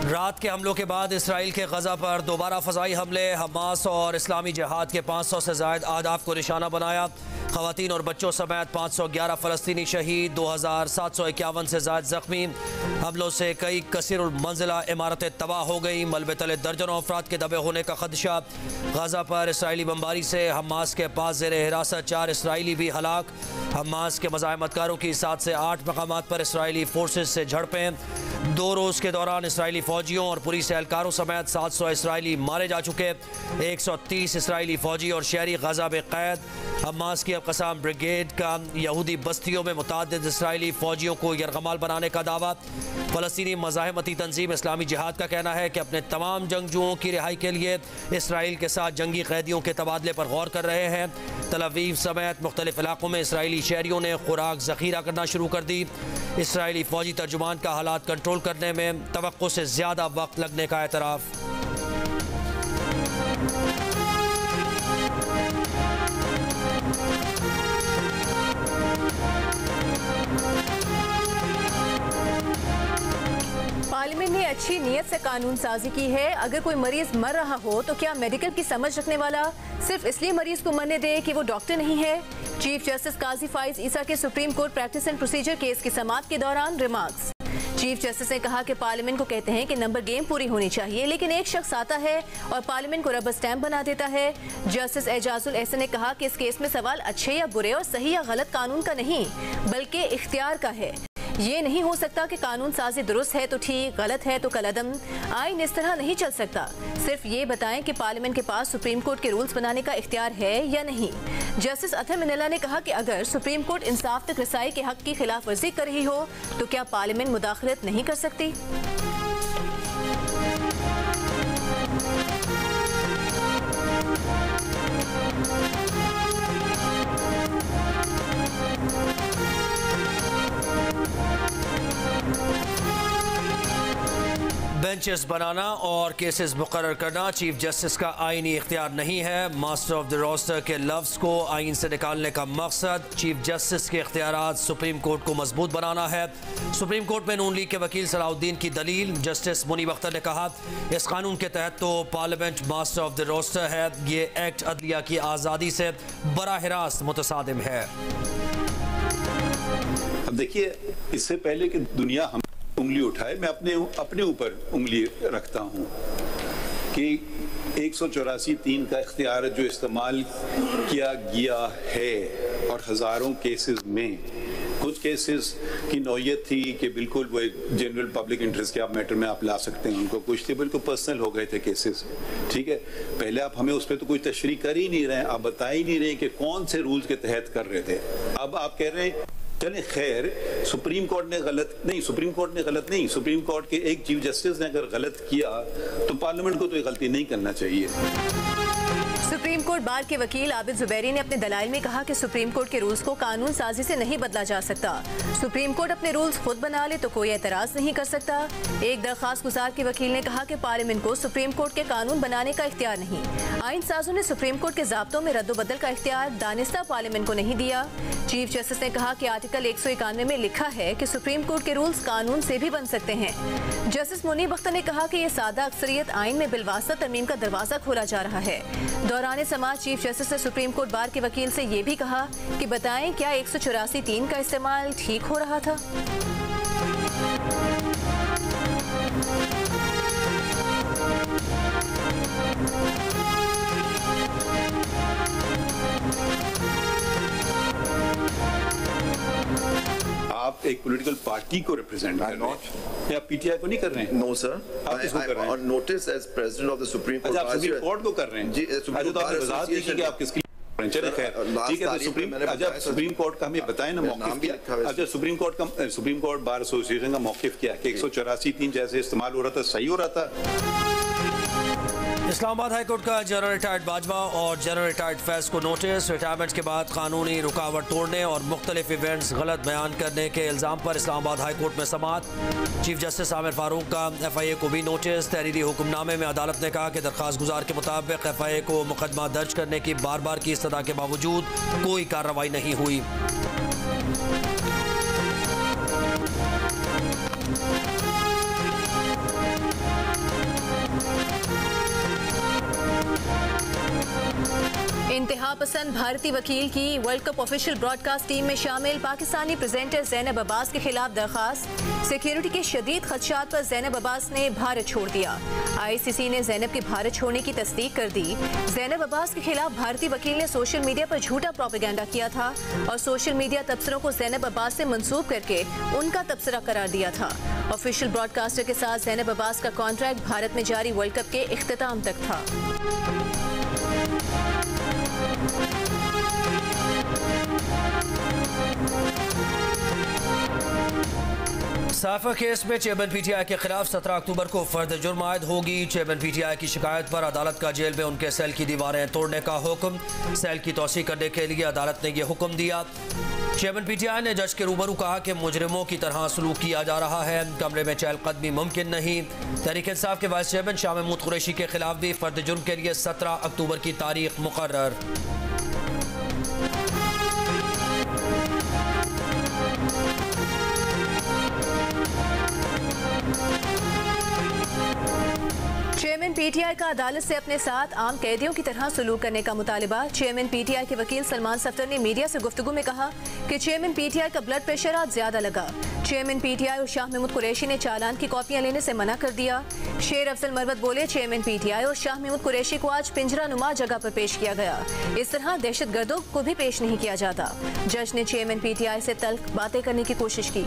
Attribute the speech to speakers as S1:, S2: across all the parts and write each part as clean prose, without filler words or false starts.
S1: रात के हमलों के बाद इसराइल के गजा पर दोबारा फ़ज़ाई हमले। हमास और इस्लामी जिहाद के 500 से ज़ायद अहदाफ को निशाना बनाया। ख़वातीन और बच्चों समेत 511 फ़लस्तीनी शहीद, 2751 से ज़ायद ज़ख्मी। हमलों से कई कसीरुल मंजिला इमारतें तबाह हो गई। मलबे तले दर्जनों अफराद के दबे होने का खदशा। गजा पर इसराइली बमबारी से हमास के पास ज़ेर हिरासत 4 इसराइली भी हलाक। हमास के मज़ाहमतकारों की 7 से 8 मकामात पर इसराइली फोर्सेज से झड़पें। 2 रोज़ के दौरान इसराइली फ़ौजियों और पुलिस एहलकारों समेत 700 इसराइली मारे जा चुके। 130 इसराइली फ़ौजी और शहरी गजा में कैद। हमास की अल-क़साम ब्रिगेड का यहूदी बस्तियों में मुतअद्दिद इसराइली फ़ौजियों को यरगमाल बनाने का दावा। फ़लस्तीनी मज़ाहमती तंजीम इस्लामी जिहाद का कहना है कि अपने तमाम जंगजुओं की रिहाई के लिए इसराइल के साथ जंगी कैदियों के तबादले पर गौर कर रहे हैं। तल अवीव समेत मुख्तलिफ इलाकों में इसराइली शहरियों ने खुराक ज़ख़ीरा करना शुरू कर दी। इसराइली फ़ौजी तर्जुमान का हालात कंट्रोल करने में तवक्को से ज़्यादा वक्त लगने का एतराफ़।
S2: पार्लियामेंट ने अच्छी नीयत से कानून साजी की है। अगर कोई मरीज मर रहा हो तो क्या मेडिकल की समझ रखने वाला सिर्फ इसलिए मरीज को मरने दे कि वो डॉक्टर नहीं है। चीफ जस्टिस काजी फाइज ईसा के supreme court practice and procedure case की समाअत के दौरान रिमार्क्स। चीफ जस्टिस ने कहा कि पार्लियामेंट को कहते हैं कि नंबर गेम पूरी होनी चाहिए, लेकिन एक शख्स आता है और पार्लियामेंट को रबर स्टैंप बना देता है। जस्टिस एजाजुल एहसन ने कहा कि इस केस में सवाल अच्छे या बुरे और सही या गलत कानून का नहीं बल्कि इख्तियार का है। ये नहीं हो सकता कि कानून साजी दुरुस्त है तो ठीक, गलत है तो कलअदम। आइन इस तरह नहीं चल सकता। सिर्फ ये बताएं कि पार्लियामेंट के पास सुप्रीम कोर्ट के रूल्स बनाने का इख्तियार है या नहीं। जस्टिस अथर मिनेला ने कहा कि अगर सुप्रीम कोर्ट इंसाफ तक रसाई के हक की खिलाफ वर्जी कर रही हो तो क्या पार्लियामेंट मुदाखलत नहीं कर सकती।
S1: बेंचेस बनाना और केसेस मुकर्रर करना चीफ जस्टिस का आईनी इख्तियार नहीं है। मास्टर ऑफ द रोस्टर के लफ्ज़ को आइन से निकालने का मकसद चीफ जस्टिस के इख्तियारात सुप्रीम कोर्ट को मजबूत बनाना है। सुप्रीम कोर्ट में नून लीग के वकील सलाउद्दीन की दलील। जस्टिस मुनीब अख्तर ने कहा इस कानून के तहत तो parliament master of the roster है। ये एक्ट अदलिया की आज़ादी से बराह रास्त मुतसादिम है।
S3: अब देखिए, इससे पहले कि दुनिया हम उंगली उठाए, मैं अपने ऊपर उंगली रखता हूं कि 184(3) का इख्तियार जो इस्तेमाल किया गया है और हज़ारों केसेस में कुछ केसेस की नौयत थी कि बिल्कुल वो एक जनरल पब्लिक इंटरेस्ट के आप मैटर में आप ला सकते हैं उनको। कुछ थे बिल्कुल पर्सनल हो गए थे केसेस, ठीक है। पहले आप हमें उस पर तो कोई तशरीह कर ही नहीं रहे, आप बता ही नहीं रहे कि कौन से रूल्स के तहत कर रहे थे। अब आप कह रहे हैं चले खैर, सुप्रीम कोर्ट ने गलत नहीं, सुप्रीम कोर्ट के एक चीफ जस्टिस ने अगर गलत किया तो पार्लियामेंट को तो ये गलती नहीं करना चाहिए।
S2: सुप्रीम कोर्ट बार के वकील आबिद जुबैरी ने अपने दलाइल में कहा कि सुप्रीम कोर्ट के रूल्स को कानून साजी से नहीं बदला जा सकता। सुप्रीम कोर्ट अपने रूल्स खुद बना ले तो कोई एतराज नहीं कर सकता। एक दरख्वास्त गुजार के वकील ने कहा कि पार्लियामेंट को सुप्रीम कोर्ट के कानून बनाने का इख्तियार नहीं। आइन साजों ने सुप्रीम कोर्ट के ज़ाब्तों में रद्दोबदल का इख्तियार दानिस्ता पार्लियामेंट को नहीं दिया। चीफ जस्टिस ने कहा कि आर्टिकल 191 में लिखा है कि सुप्रीम कोर्ट के रूल्स कानून से भी बन सकते हैं। जस्टिस मुनीब अख्तर ने कहा कि यह सादा अक्सरियत आइन में बिलवास्ता तरमीम का दरवाजा खोला जा रहा है। दौरान समाज चीफ जस्टिस ने सुप्रीम कोर्ट बार के वकील से ये भी कहा कि बताएं क्या 184(3) का इस्तेमाल ठीक हो रहा था।
S3: आप एक पॉलिटिकल पार्टी को रिप्रेजेंट कर रहे हैं या पीटीआई को नहीं कर रहे हैं?
S4: नो सर,
S3: आप किसको कर रहे हैं?
S4: On notice as president of the supreme court.
S3: अच्छा, आप सुप्रीम कोर्ट को कर रहे हैं?
S4: जी,
S3: अच्छा, तो आपने वजाहत की कि आप किसकी चलिए खैर, ठीक है। तो सुप्रीम कोर्ट का हमें बताएं ना मौक़िफ़ क्या। अच्छा, सुप्रीम कोर्ट बार एसोसिएशन का मौक़िफ़ क्या है कि 184(3) जैसे इस्तेमाल हो रहा था सही हो रहा था?
S1: इस्लामाबाद हाई कोर्ट का जनरल रिटायर्ड बाजवा और जनरल रिटायर्ड फैज को नोटिस। रिटायरमेंट के बाद कानूनी रुकावट तोड़ने और मुख्तलिफ इवेंट्स गलत बयान करने के इल्ज़ाम पर इस्लामाबाद हाई कोर्ट में समाअत। चीफ जस्टिस आमिर फारूक का FIA को भी नोटिस। तहरीरी हुक्मनामे में अदालत ने कहा कि दरख्वास्त गुजार के मुताबिक FIA को मुकदमा दर्ज करने की बार बार की इस्तदा के बावजूद कोई कार्रवाई नहीं हुई।
S2: पसंद भारतीय वकील की world cup official broadcast team में शामिल पाकिस्तानी प्रेजेंटर ज़ैनब अब्बास के खिलाफ दरखास्त। सिक्योरिटी के शदीद खदशात पर ज़ैनब अब्बास ने भारत छोड़ दिया। ICC ने ज़ैनब के भारत छोड़ने की तस्दीक कर दी। ज़ैनब अब्बास के खिलाफ भारतीय वकील ने सोशल मीडिया पर झूठा प्रोपेगेंडा किया था और सोशल मीडिया तबसरों को ज़ैनब अब्बास से मंसूब करके उनका तबसरा करार दिया था। ऑफिशियल ब्रॉडकास्टर के साथ ज़ैनब अब्बास का कॉन्ट्रैक्ट भारत में जारी वर्ल्ड कप के इख्तिताम तक था।
S1: साफा केस में चेयरमैन PTI के खिलाफ 17 अक्टूबर को फर्द जुर्म आयद होगी। चेयरमैन PTI की शिकायत पर अदालत का जेल में उनके सेल की दीवारें तोड़ने का हुक्म। सेल की तोसी करने के लिए अदालत ने यह हुक्म दिया। चेयरमैन PTI ने जज के रूबरू कहा कि मुजरिमों की तरह सलूक किया जा रहा है, कमरे में चहलकदमी मुमकिन नहीं। तहरीक इंसाफ के वाइस चेयरमैन शाह महमूद कुरैशी के खिलाफ भी फर्द जुर्म के लिए 17 अक्टूबर की तारीख मुकर्रर।
S2: चेयरमैन PTI का अदालत से अपने साथ आम कैदियों की तरह सलूक करने का मुतालिबा। चेयरमैन PTI के वकील सलमान सफ्दर ने मीडिया से गुफ्तगू में कहा कि चेयरमैन PTI का ब्लड प्रेशर आज ज्यादा लगा। चेयरमैन PTI और शाह महमूद कुरैशी ने चालान की कॉपियां लेने से मना कर दिया। शेर अफजल मरवत बोले, चेयरमैन PTI और शाह महमूद कुरैशी को आज पिंजरा नुमा जगह पर पेश किया गया। इस तरह दहशत गर्दों को भी पेश नहीं किया जाता। जज ने चेयरमैन PTI से तल्ख बातें करने की कोशिश की।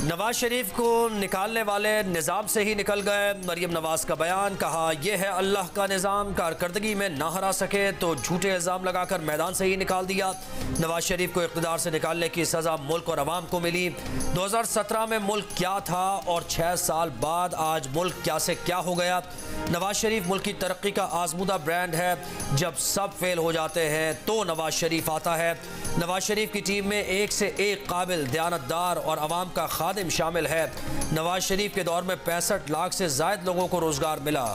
S1: नवाज शरीफ को निकालने वाले निज़ाम से ही निकल गए। मरियम नवाज का बयान, कहा यह है अल्लाह का निज़ाम, कारकर्दगी में ना हरा सके तो झूठे इल्ज़ाम लगाकर मैदान से ही निकाल दिया। नवाज शरीफ को इक़्तिदार से निकालने की सज़ा मुल्क और अवाम को मिली। 2017 में मुल्क क्या था और 6 साल बाद आज मुल्क क्या से क्या हो गया। नवाज शरीफ मुल्क की तरक्की का आजमूदा ब्रांड है। जब सब फेल हो जाते हैं तो नवाज शरीफ आता है। नवाज शरीफ की टीम में एक से एक काबिल, दयानतदार और अवाम का खादिम शामिल है। नवाज शरीफ के दौर में 65 लाख से ज़ायद लोगों को रोजगार मिला।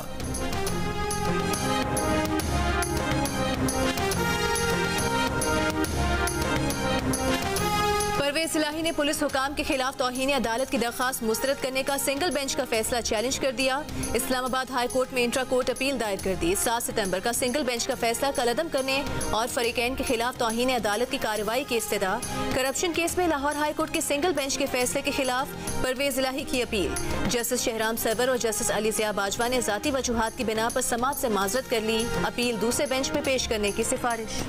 S2: परवेज इलाही ने पुलिस हुकाम के खिलाफ तौहीन अदालत की दरखास्त मुस्तरद करने का सिंगल बेंच का फैसला चैलेंज कर दिया। इस्लामाबाद हाई कोर्ट में इंट्रा कोर्ट अपील दायर कर दी। 7 सितंबर का सिंगल बेंच का फैसला कलअदम करने और फरीकैन के खिलाफ तौहीन अदालत की कार्रवाई की इस्तदा। करप्शन केस में लाहौर हाई कोर्ट के सिंगल बेंच के फैसले के खिलाफ परवेज इलाही की अपील। जस्टिस शहराम सरवर और जस्टिस अली ज़िया बाजवा ने ज़ाती वजूहात की बिना पर समाअत से माजरत कर ली। अपील दूसरे बेंच में पेश करने की सिफारिश।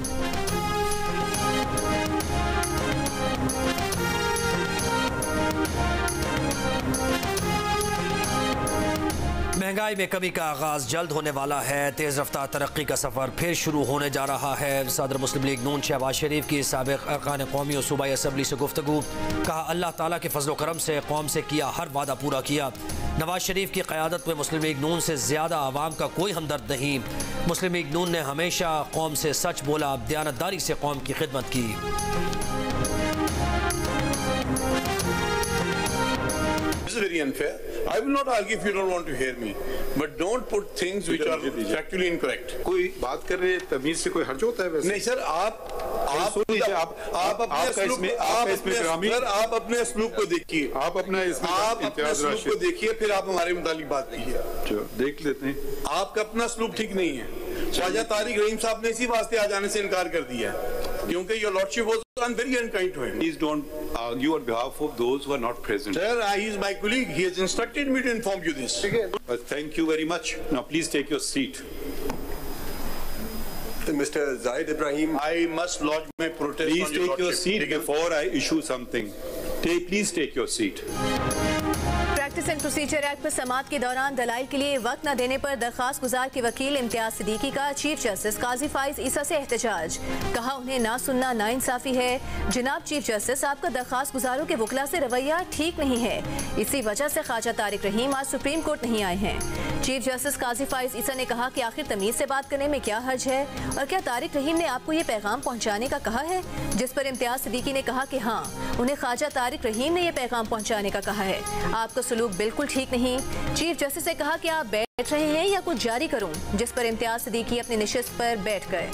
S1: महंगाई में कमी का आगाज जल्द होने वाला है। तेज रफ्तार तरक्की का सफर फिर शुरू होने जा रहा है। सदर मुस्लिम लीग नून शहबाज शरीफ की साबिक अरकान कौमी और सूबाई असम्बली से गुफ्तगू, कहा अल्लाह ताला के फजल करम से कौम से किया हर वादा पूरा किया। नवाज शरीफ की क़यादत में मुस्लिम लीग नून से ज़्यादा आवाम का कोई हमदर्द नहीं। मुस्लिम लीग नून ने हमेशा कौम से सच बोला, दयानतदारी से कौम की खिदमत की।
S5: This is very unfair. I will not argue if you don't want to hear me, but don't put things which are factually incorrect.
S3: कोई बात कर रहे तमीज से कोई हर्ज होता है वैसे?
S5: नहीं सर, आप अपने असलूब को देखिए, आप अपने असलूब को देखिए, फिर आप हमारे मुतालिक बात कीजिए।
S3: देख लेते हैं।
S5: आपका अपना असलूब ठीक नहीं है। ख्वाजा तारिक रहीम साहब ने इसी वास्ते आ जाने से इनकार कर दिया क्योंकि your lordship was very unkind to him.
S3: Please don't argue on behalf of those who are not present.
S5: Sir, he is my colleague. He has instructed me to inform you this.
S3: Thank you very much. Now please take your seat.
S6: Mr. Zaid Ibrahim,
S5: I must lodge my protest.
S3: Please take your seat before I issue something. Please take your seat.
S2: Practice and procedure act पर समाअत के दौरान दलाइल के लिए वक्त न देने पर दरखास्त गुजार के वकील इम्तियाज सिद्दीकी का चीफ जस्टिस काजी फाइज ईसा से एहतजाज, कहा उन्हें ना सुनना ना इंसाफी है। जनाब चीफ जस्टिस, आपका दरखास्त गुजारों के वकला से रवैया ठीक नहीं है, इसी वजह से ख्वाजा तारिक रहीम आज सुप्रीम कोर्ट नहीं आए हैं। चीफ जस्टिस काजी फाइज ईसा ने कहा कि आखिर तमीज से बात करने में क्या हर्ज है और क्या तारिक रहीम ने आपको ये पैगाम पहुँचाने का कहा है? जिस पर इम्तियाज सिद्दीकी ने कहा कि हाँ, उन्हें ख्वाजा तारिक रहीम ने यह पैगाम पहुँचाने का कहा है। आपका सलूक बिल्कुल ठीक नहीं। चीफ जस्टिस ने कहा कि आप बैठ रहे हैं या कुछ जारी करूं, जिस पर इम्तियाज सिद्दीकी अपनी निशिस्त पर बैठ गए।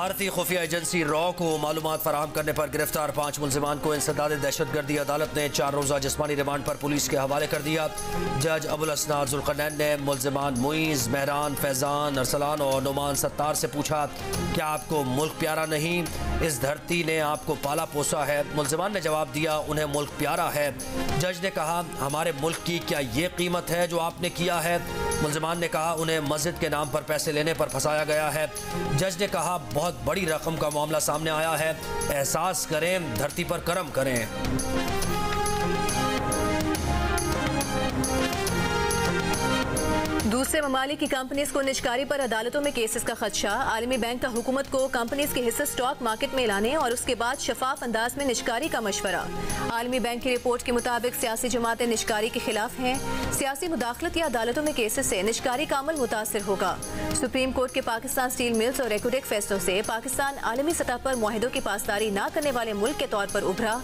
S1: भारतीय खुफिया एजेंसी रॉ को मालूमात फराहम करने पर गिरफ्तार 5 मुल्जिमान को इंसदाद दहशतगर्दी अदालत ने 4 रोज़ा जिस्मानी रिमांड पर पुलिस के हवाले कर दिया। जज अबुल असनाद जुल्करनैन ने मुल्जिमान मुइज़, मेहरान, फैज़ान, अरसलान और नुमान सत्तार से पूछा, क्या आपको मुल्क प्यारा नहीं? इस धरती ने आपको पाला पोसा है। मुल्जिमान ने जवाब दिया, उन्हें मुल्क प्यारा है। जज ने कहा, हमारे मुल्क की क्या ये कीमत है जो आपने किया है? मुल्जिमान ने कहा, उन्हें मस्जिद के नाम पर पैसे लेने पर फंसाया गया है। जज ने कहा, बहुत बड़ी रकम का मामला सामने आया है, एहसास करें, धरती पर करम करें।
S2: दूसरे ममालिक की कंपनीज को निजकारी पर अदालतों में केसेस का खदशा। आलमी बैंक का हुकूमत को कंपनीज के हिस्से स्टॉक मार्केट में लाने और उसके बाद शफाफ अंदाज में निजकारी का मशवरा। आलमी बैंक की रिपोर्ट के मुताबिक सियासी जमातें निजकारी के खिलाफ हैं। सियासी मुदाखलत या अदालतों में केसेस से निजकारी का अमल मुतासर होगा। सुप्रीम कोर्ट के पाकिस्तान स्टील मिल्स और एकोडेक फैसलों से पाकिस्तान आलमी सतह पर मुआहिदों की पासदारी न करने वाले मुल्क के तौर पर उभरा।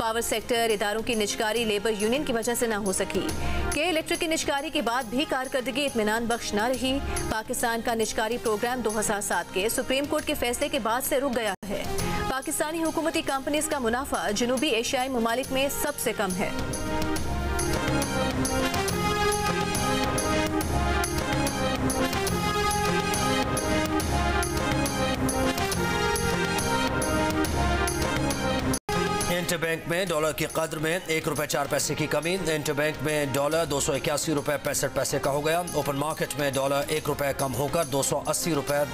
S2: पावर सेक्टर इदारों की निजकारी लेबर यूनियन की वजह से न हो सकी। के इलेक्ट्रिक की निजकारी के बाद भी कारकर्दगी इत्मीनान बख्श न रही। पाकिस्तान का निजकारी प्रोग्राम 2007 के सुप्रीम कोर्ट के फैसले के बाद से रुक गया है। पाकिस्तानी हुकूमती कंपनीज का मुनाफा जनूबी एशियाई ममालिक में सबसे कम है।
S1: इंटरबैंक में डॉलर की कद्र में 1 रुपये 4 पैसे की कमी। इंटरबैंक में डॉलर 281 रुपये 65 पैसे का हो गया। ओपन मार्केट में डॉलर 1 रुपये कम होकर 280 रुपये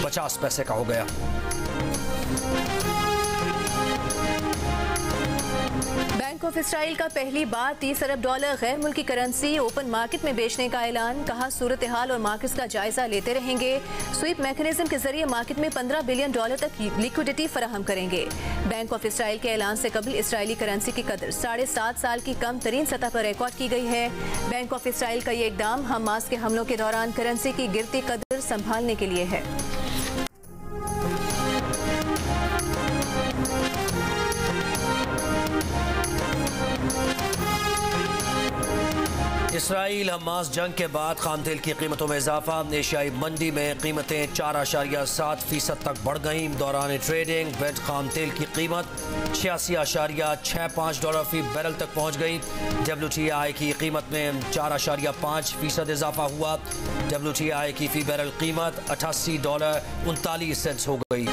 S1: 50 पैसे का हो गया।
S2: बैंक ऑफ इसराइल का पहली बार 30 अरब डॉलर गैर मुल्की करेंसी ओपन मार्केट में बेचने का ऐलान। कहा, सूरत हाल और मार्केट्स का जायजा लेते रहेंगे। स्वीप मैकेनिज्म के जरिए मार्केट में 15 बिलियन डॉलर तक लिक्विडिटी फराहम करेंगे। बैंक ऑफ इसराइल के ऐलान से कबल इसराइली करेंसी की कदर 7.5 साल की कम तरीन सतह पर रिकॉर्ड की गई है। बैंक ऑफ इसराइल का ये इकदाम हमास के हमलों के दौरान करेंसी की गिरती कदर संभालने के लिए है।
S1: इसराइल हमास जंग के बाद खाम तेल की कीमतों में इजाफा। एशियाई मंडी में कीमतें 4.7% तक बढ़ गईं। दौरान ट्रेडिंग ब्रेंट खाम तेल की कीमत 86.65 डॉलर फी बैरल तक पहुंच गई। WTI की कीमत में 4.5% इजाफा हुआ। WTI की फी बैरल कीमत $88.39 हो गई।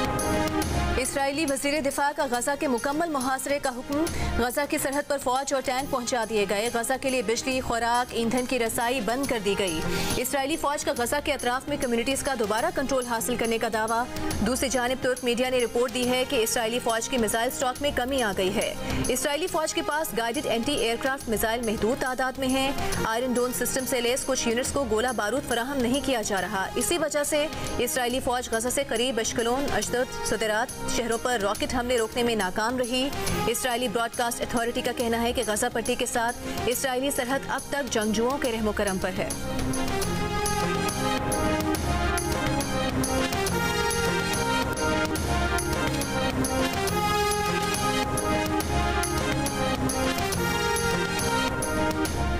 S2: इसराइली वजीर दिफा का गजा के मुकम्मल मुहासरे का हुक्म। गजा की सरहद पर फौज और टैंक पहुंचा दिए गए। गजा के लिए बिजली, खुराक, ईंधन की रसाई बंद कर दी गई। इसराइली फौज का गजा के अतराफ में कम्युनिटीज का दोबारा कंट्रोल हासिल करने का दावा। दूसरी जानिब तुर्क मीडिया ने रिपोर्ट दी है कि इसराइली फौज की मिसाइल स्टॉक में कमी आ गई है। इसराइली फौज के पास गाइडेड एंटी एयरक्राफ्ट मिसाइल महदूद तादाद में है। आयरन डोम सिस्टम से लैस कुछ यूनिट्स को गोला बारूद फराहम नहीं किया जा रहा। इसी वजह से इसराइली फौज गजा से करीब अशकलोन, अशदद, सदरात शहरों पर रॉकेट हमले रोकने में नाकाम रही। इसराइली ब्रॉडकास्ट अथॉरिटी का कहना है कि गजा पट्टी के साथ इसराइली सरहद अब तक जंगजुओं के रहमो करम पर है।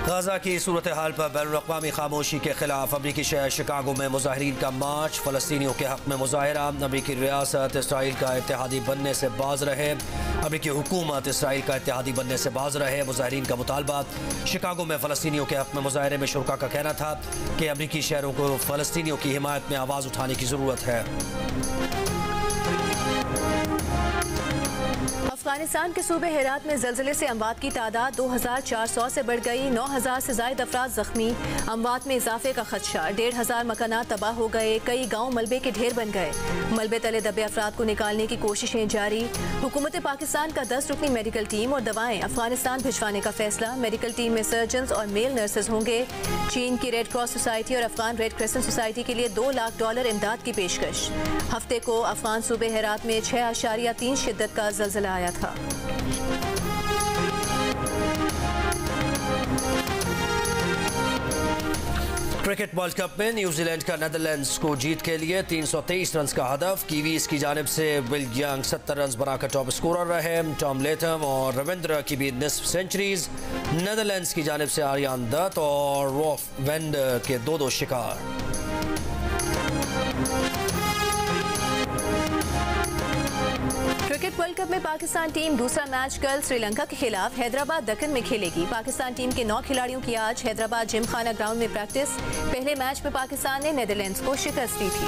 S1: गाजा की सूरत हाल पर बैनुल-अक़वामी खामोशी के खिलाफ अमरीकी शहर शिकागो में मुजाहिरीन का मार्च। फ़लस्तीनियों के हक़ में मुजाहिरा। अमरीकी रियासत इसराइल का इत्तेहादी बनने से बाज रहे। अमरीकी हुकूमत इसराइल का इत्तेहादी बनने से बाज रहे। मुजाहिरीन का मुतालबा। शिकागो में फ़लस्तीनियों के हक़ में मुजाहिरे में शुरका का कहना था कि अमरीकी शहरों को फ़लस्तीनियों की हिमायत में आवाज़ उठाने की ज़रूरत है।
S2: अफगानिस्तान के सूबे हेरात में ज़लज़ले से अमवात की तादाद 2400 से बढ़ गई। 9000 से ज़ायद अफराद ज़ख्मी। अमवात में इजाफे का खदशा। 1500 मकानात तबाह हो गए। कई गाँव मलबे के ढेर बन गए। मलबे तले दबे अफराद को निकालने की कोशिशें जारी। हुकूमत पाकिस्तान का 10 रुकनी मेडिकल टीम और दवाएं अफगानिस्तान भिजवाने का फैसला। मेडिकल टीम में सर्जन और मेल नर्सेज होंगे। चीन की रेड क्रॉस सोसाइटी और अफगान रेड क्रेसेंट सोसाइटी के लिए $2 लाख इमदाद की पेशकश। हफ्ते को अफगान सूबे हेरात में 6.3 शिद्दत का ज़लज़ला आया था।
S1: क्रिकेट वर्ल्ड कप में न्यूजीलैंड का नीदरलैंड्स को जीत के लिए 323 रन का हदफ। कीवीज की जानिब से विल यंग 70 रन बनाकर टॉप स्कोरर रहे। टॉम लेथम और रविंद्र की भी निस्फ सेंचुरीज। नीदरलैंड्स की जानिब से आर्यन दत्त और रॉफ वेंडर के 2-2 शिकार।
S2: क्रिकेट वर्ल्ड कप में पाकिस्तान टीम दूसरा मैच कल श्रीलंका के खिलाफ हैदराबाद दक्कन में खेलेगी। पाकिस्तान टीम के 9 खिलाड़ियों की आज हैदराबाद जिमखाना ग्राउंड में प्रैक्टिस। पहले मैच में पाकिस्तान ने नीदरलैंड्स को शिकस्त दी थी।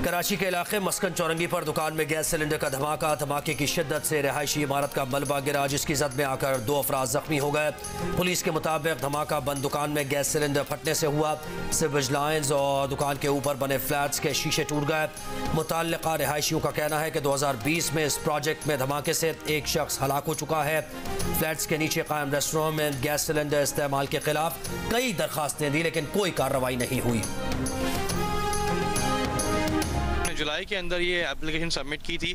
S1: कराची के इलाके मस्कन चौरंगी पर दुकान में गैस सिलेंडर का धमाके की शिद्दत से रिहायशी इमारत का मलबा गिरा, जिसकी जद में आकर 2 अफराद जख्मी हो गए। पुलिस के मुताबिक धमाका बंद दुकान में गैस सिलेंडर फटने से हुआ। सिवेज लाइन्स और दुकान के ऊपर बने फ्लैट्स के शीशे टूट गए। मुतल्लिका रिहायशियों का कहना है कि 2020 में इस प्रोजेक्ट में धमाके से एक शख्स हलाक हो चुका है। फ्लैट्स के नीचे कायम रेस्टोरेंट में गैस सिलेंडर इस्तेमाल के खिलाफ कई दरखास्तें दी, लेकिन कोई कार्रवाई नहीं हुई।
S7: जुलाई के अंदर ये एप्लीकेशन सबमिट की थी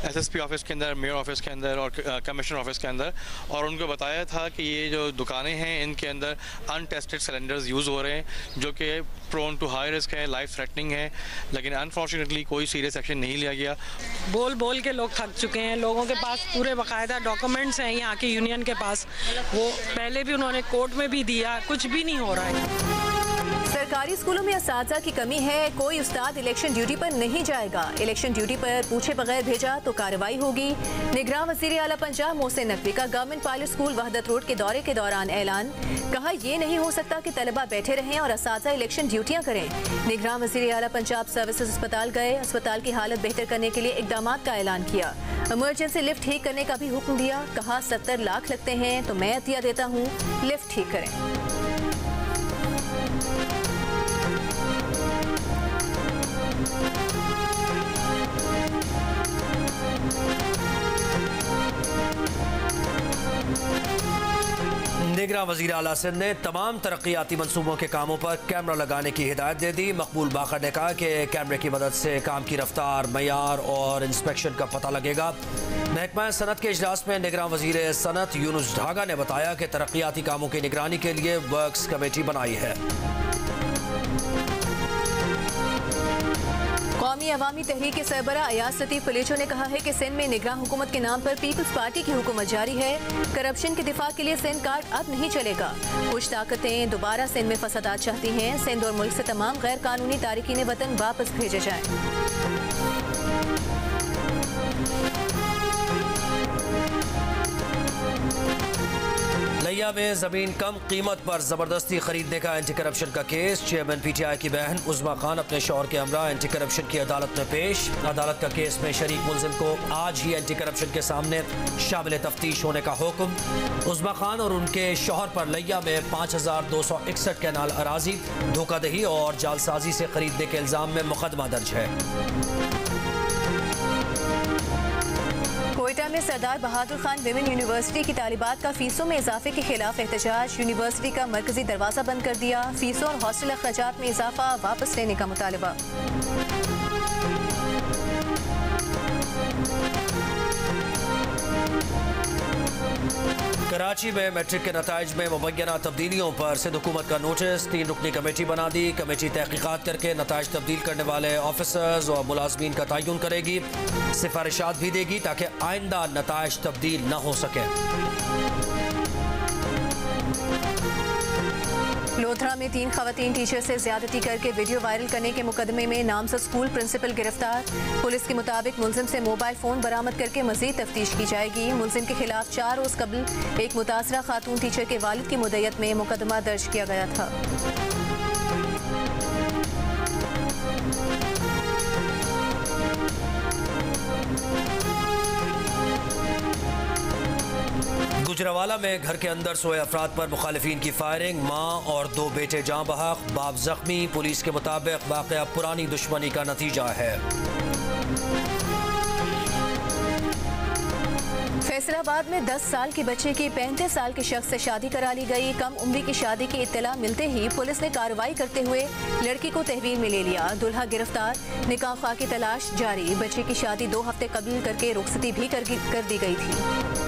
S7: एसएसपी ऑफिस के अंदर, मेयर ऑफिस के अंदर और कमिश्नर ऑफिस के अंदर, और उनको बताया था कि ये जो दुकानें हैं इनके अंदर अनटेस्टेड सिलेंडर्स यूज़ हो रहे हैं जो कि प्रोन टू हाई रिस्क है, लाइफ थ्रेटनिंग है, लेकिन अनफॉर्चुनेटली कोई सीरियस एक्शन नहीं लिया गया।
S8: बोल के लोग थक चुके हैं। लोगों के पास पूरे बाकायदा डॉक्यूमेंट्स हैं यहाँ के यूनियन के पास, वो पहले भी उन्होंने कोर्ट में भी दिया, कुछ भी नहीं हो रहा है।
S2: सरकारी स्कूलों में असातिज़ा की कमी है। कोई उस्ताद इलेक्शन ड्यूटी पर नहीं जाएगा। इलेक्शन ड्यूटी पर पूछे बगैर भेजा तो कार्रवाई होगी। निगरान वज़ीर आला पंजाब मोहसिन नकवी का गवर्नमेंट पायलट स्कूल वहदत रोड के दौरे के दौरान ऐलान। कहा, ये नहीं हो सकता कि तलबा बैठे रहें और असातिज़ा इलेक्शन ड्यूटियाँ करें। निगरान वज़ीर आला पंजाब सर्विसेज अस्पताल गए। अस्पताल की हालत बेहतर करने के लिए इक़दामात का ऐलान किया। इमरजेंसी लिफ्ट ठीक करने का भी हुक्म दिया। कहा, 70 लाख लगते हैं तो मैं अतिया देता हूँ, लिफ्ट ठीक करें।
S1: निगरान वज़ीर आला सिंध ने तमाम तरक्याती मनसूबों के कामों पर कैमरा लगाने की हिदायत दे दी। मकबूल बाकर ने कहा कि कैमरे की मदद से काम की रफ्तार, मयार और इंस्पेक्शन का पता लगेगा। महकमा सनत के इजलास में निगरान वज़ीर सनत यूनुस ढागा ने बताया कि तरक्याती कामों की निगरानी के लिए वर्क्स कमेटी बनाई है।
S2: कौमी अवामी तहरीक के सरबरा अयाज लतीफ पलेचो ने कहा है कि सिंध में निगरान हुकूमत के नाम पर पीपल्स पार्टी की हुकूमत जारी है। करप्शन के दिफा के लिए सिंध कार्ड अब नहीं चलेगा। कुछ ताकतें दोबारा सिंध में फसादात चाहती हैं। सिंध और मुल्क से तमाम गैर कानूनी तारिकीन वतन वापस भेजे जाएं।
S1: लिया में जमीन कम कीमत पर जबरदस्ती खरीदने का एंटी करप्शन का केस। चेयरमैन पीटीआई की बहन उज़मा खान अपने शौहर के हमरा एंटी करप्शन की अदालत में पेश। अदालत का केस में शरीक मुलजिम को आज ही एंटी करप्शन के सामने शामिल तफ्तीश होने का हुक्म। उज़मा खान और उनके शौहर पर लिया में 5261 कैनाल अराजी धोखाधड़ी और जालसाजी से खरीदने के इल्जाम में मुकदमा दर्ज है।
S2: कोयटा में सरदार बहादुर खान विमेन यूनिवर्सिटी की तालिबात का फीसों में इजाफे के खिलाफ एहतजाज। यूनिवर्सिटी का मरकजी दरवाजा बंद कर दिया। फीसों और हॉस्टल अखराजात में इजाफा वापस लेने का मुतालबा।
S1: कराची में मैट्रिक के नताइज में मुबैना तब्दीलियों पर सिंध हुकूमत का नोटिस। 3 रुकनी कमेटी बना दी। कमेटी तहकीकात करके नताइज तब्दील करने वाले ऑफिसर्स और मुलाजमीन का तयन करेगी। सिफारिशात भी देगी ताकि आइंदा नताइज तब्दील न हो सके।
S2: लोधरा में 3 खवातीन टीचर से ज्यादती करके वीडियो वायरल करने के मुकदमे में नामजद स्कूल प्रिंसिपल गिरफ्तार। पुलिस के मुताबिक मुलजिम से मोबाइल फोन बरामद करके मजीद तफ्तीश की जाएगी। मुलजिम के खिलाफ 4 रोज कबल एक मुतासरा खातून टीचर के वालिद की मुद्दत में मुकदमा दर्ज किया गया था।
S1: गुजरावाला में घर के अंदर सोए अफराद पर मुखालिफिन की फायरिंग। माँ और 2 बेटे जाँ बहक, बाप जख्मी। पुलिस के मुताबिक वाक़या पुरानी दुश्मनी का नतीजा है।
S2: फैसलाबाद में 10 साल के बच्चे की 35 साल के शख्स से शादी करा ली गई। कम उम्री की शादी की इत्तला मिलते ही पुलिस ने कार्रवाई करते हुए लड़की को तहवील में ले लिया। दुल्हा गिरफ्तार, निकाह ख्वाह की तलाश जारी। बच्चे की शादी 2 हफ्ते कबल करके रुखसती भी कर दी गई थी।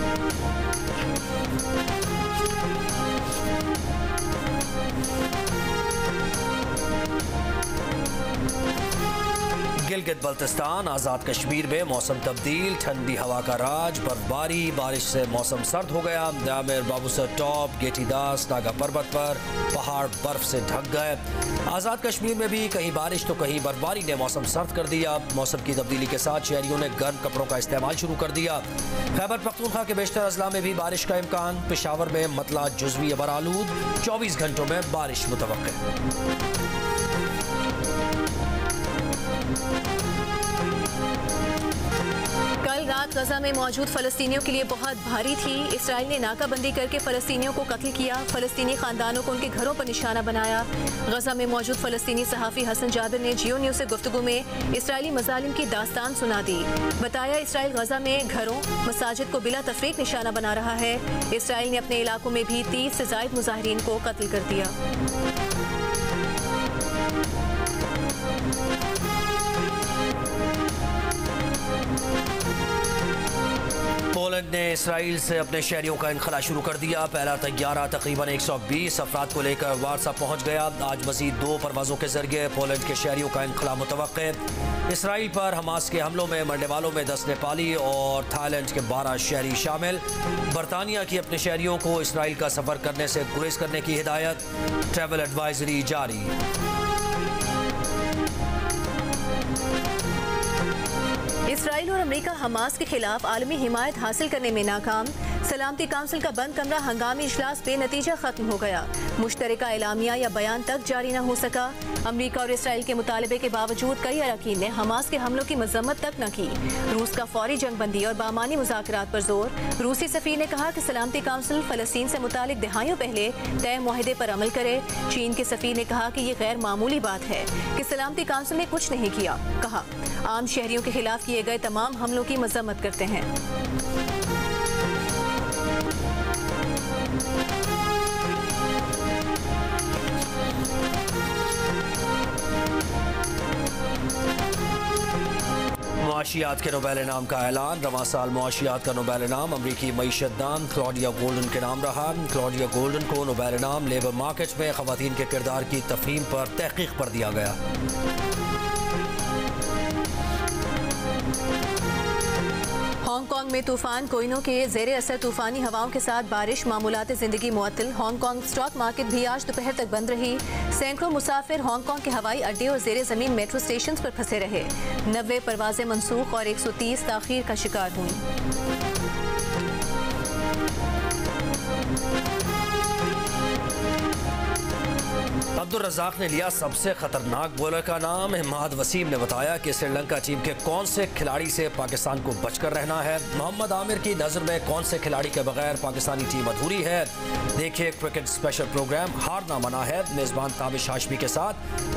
S1: गिलगित बल्तिस्तान, आज़ाद कश्मीर में मौसम तब्दील, ठंडी हवा का राज, बर्फबारी, बारिश से मौसम सर्द हो गया। दामिर, बाबूसर टॉप, गेटीदास, नागा पर्वत पर पहाड़ बर्फ से ढक गए। आज़ाद कश्मीर में भी कहीं बारिश तो कहीं बर्फबारी ने मौसम सर्द कर दिया। मौसम की तब्दीली के साथ शहरियों ने गर्म कपड़ों का इस्तेमाल शुरू कर दिया। खैबर पख्तूनख्वा के बेशतर अजला में भी बारिश का इम्कान। पेशावर में मतला जुज़वी बरालूद, 24 घंटों में बारिश मुतवक्किल।
S2: कल रात गजा में मौजूद फलस्तीनियों के लिए बहुत भारी थी। इसराइल ने नाकाबंदी करके फलस्तीनियों को कत्ल किया। फलस्तीनी खानदानों को उनके घरों पर निशाना बनाया। गजा में मौजूद फलस्तीनी सहाफ़ी हसन जाबिर ने जियो न्यूज़ से गुफ्तगू में इसराइली मज़ालिम की दास्तान सुना दी। बताया इसराइल गजा में घरों, मसाजिद को बिला तफरीक निशाना बना रहा है। इसराइल ने अपने इलाकों में भी 30 से ज़ायद मुजाहिरीन को कत्ल कर दिया।
S1: पोलैंड ने इसराइल से अपने शहरियों का इनखला शुरू कर दिया। पहला तैयारा तकरीबन 120 अफराद को लेकर वारसा पहुंच गया। आज मजीद 2 परवाजों के जरिए पोलैंड के शहरियों का इनखला मुतवक्के। इसराइल पर हमास के हमलों में मरने वालों में 10 नेपाली और थाईलैंड के 12 शहरी शामिल। बरतानिया की अपने शहरियों को इसराइल का सफर करने से गुरेज करने की हिदायत। ट्रैवल एडवाइजरी जारी।
S2: इसराइल और अमेरिका हमास के खिलाफ आलमी हिमायत हासिल करने में नाकाम। सलामती काउंसिल का बंद कमरा हंगामी इजलास बेनतीजा खत्म हो गया। मुश्तरका एलामिया या बयान तक जारी न हो सका। अमेरिका और इसराइल के मुतालबे के बावजूद कई अरकान ने हमास के हमलों की मजम्मत तक न की। रूस का फौरी जंगबंदी और बामानी मुज़ाकरात पर जोर। रूसी सफीर ने कहा कि सलामती काउंसिल फलस्तीन से मुतालिक दहाइयों पहले तय मुआहदे पर अमल करे। चीन के सफीर ने कहा कि ये गैर मामूली बात है कि सलामती काउंसिल ने कुछ नहीं किया। कहा आम शहरियों के खिलाफ किए गए तमाम हमलों की मजम्मत करते हैं।
S1: मुआशियात के नोबेल इनाम का ऐलान। रवां साल मुआशियात का नोबेल इनाम अमरीकी मईशतदान क्लॉडिया गोल्डन के नाम रहा। क्लॉडिया गोल्डन को नोबेल इनाम लेबर मार्केट में खवातीन के किरदार की तफहीम पर तहकीक पर दिया गया।
S2: हांगकांग में तूफान कोइनों के जेर असर तूफानी हवाओं के साथ बारिश, मामूलात जिंदगी मुअत्तल। हांगकांग स्टॉक मार्केट भी आज दोपहर तक बंद रही। सैकड़ों मुसाफिर हांगकांग के हवाई अड्डे और जेर जमीन मेट्रो स्टेशन पर फंसे रहे। 90 परवाजें मनसूख और 130 ताखीर का शिकार हुई।
S1: अब्दुल रज़ाक ने लिया सबसे खतरनाक बॉलर का नाम। इमाद वसीम ने बताया कि श्रीलंका टीम के कौन से खिलाड़ी से पाकिस्तान को बचकर रहना है। मोहम्मद आमिर की नज़र में कौन से खिलाड़ी के बगैर पाकिस्तानी टीम अधूरी है। देखिए क्रिकेट स्पेशल प्रोग्राम हारना मना है मेज़बान ताबिश हाशमी के साथ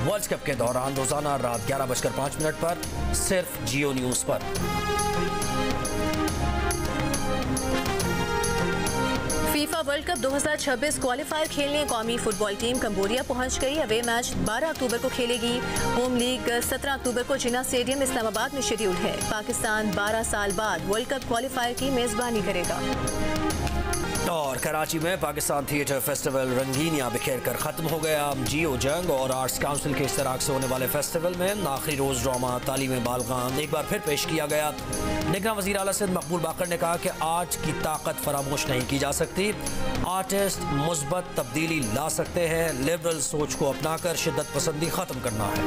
S1: वर्ल्ड कप के दौरान रोजाना रात 11:05 पर सिर्फ जियो न्यूज़ पर।
S2: फीफा वर्ल्ड कप 2026 क्वालिफायर खेलने कौमी फुटबॉल टीम कंबोडिया पहुंच गई। अवे मैच 12 अक्टूबर को खेलेगी। होम लीग 17 अक्टूबर को जिन्ना स्टेडियम इस्लामाबाद में शेड्यूल है। पाकिस्तान 12 साल बाद वर्ल्ड कप क्वालिफायर की मेजबानी करेगा।
S1: और कराची में पाकिस्तान थिएटर फेस्टिवल रंगीनियां बिखेर कर खत्म हो गया। जियो जंग और आर्ट्स काउंसिल के इश्तराक से होने वाले फेस्टिवल में आखिरी रोज ड्रामा तालीम बालगान एक बार फिर पेश किया गया। निगरान वज़ीर आला सिंध मकबूल बाकर ने कहा कि आज की ताकत फरामोश नहीं की जा सकती। आर्टिस्ट मुस्बत तब्दीली ला सकते हैं। लिबरल सोच को अपनाकर शिद्दत पसंदी खत्म करना है।